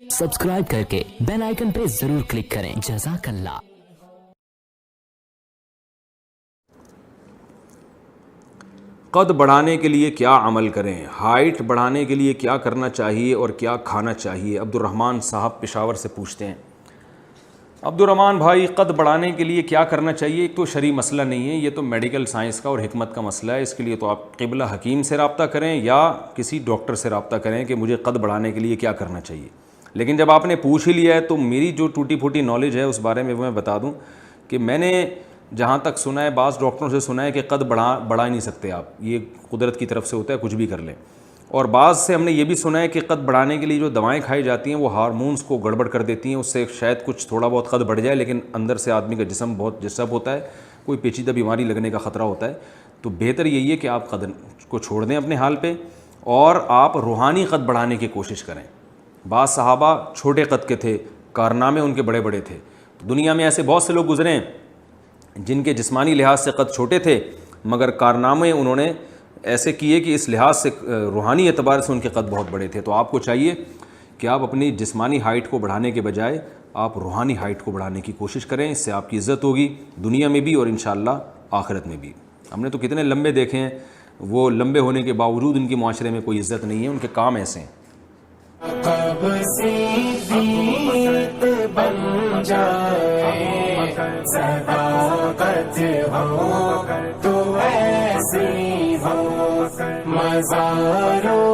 Subscribe करके bell icon पे जरूर क्लिक करें। जज़ाकल्लाह। कद बढ़ाने के लिए क्या अमल करें, हाइट बढ़ाने के लिए क्या करना चाहिए और क्या खाना चाहिए? अब्दुर्रहमान साहब पेशावर से पूछते हैं। अब्दुर्रहमान भाई, कद बढ़ाने के लिए क्या करना चाहिए? एक तो शरई मसला नहीं है, ये तो मेडिकल साइंस का और हिकमत का मसला है। इसके लिए तो आप क़िबला हकीम से रब्ता करें या किसी डॉक्टर से रब्ता करें कि मुझे कद बढ़ाने के लिए क्या करना चाहिए। लेकिन जब आपने पूछ ही लिया है तो मेरी जो टूटी फूटी नॉलेज है उस बारे में मैं बता दूं कि मैंने जहाँ तक सुना है, बाज़ डॉक्टरों से सुना है कि कद बढ़ा ही नहीं सकते आप, ये कुदरत की तरफ से होता है, कुछ भी कर लें। और बाज़ से हमने ये भी सुना है कि कद बढ़ाने के लिए जो दवाएं खाई जाती हैं वो हार्मोन्स को गड़बड़ कर देती हैं, उससे शायद कुछ थोड़ा बहुत कद बढ़ जाए, लेकिन अंदर से आदमी का जिस्म बहुत डिस्टर्ब होता है, कोई पेचीदा बीमारी लगने का ख़तरा होता है। तो बेहतर यही है कि आप कद को छोड़ दें अपने हाल पे और आप रूहानी कद बढ़ाने की कोशिश करें। बाज़ सहाबा छोटे कद के थे, कारनामे उनके बड़े बड़े थे। दुनिया में ऐसे बहुत से लोग गुजरे हैं जिनके जिस्मानी लिहाज से कद छोटे थे मगर कारनामे उन्होंने ऐसे किए कि इस लिहाज से रूहानी एतबार से उनके कद बहुत बड़े थे। तो आपको चाहिए कि आप अपनी जिस्मानी हाइट को बढ़ाने के बजाय आप रूहानी हाइट को बढ़ाने की कोशिश करें। इससे आपकी इज़्ज़त होगी दुनिया में भी और इंशाअल्लाह आखिरत में भी। हमने तो कितने लंबे देखे हैं, वो लंबे होने के बावजूद उनकी माशरे में कोई इज़्ज़त नहीं है, उनके काम ऐसे हैं। कब से दीत बन जाए सदाकत हो तो ऐसी हो मज़ारों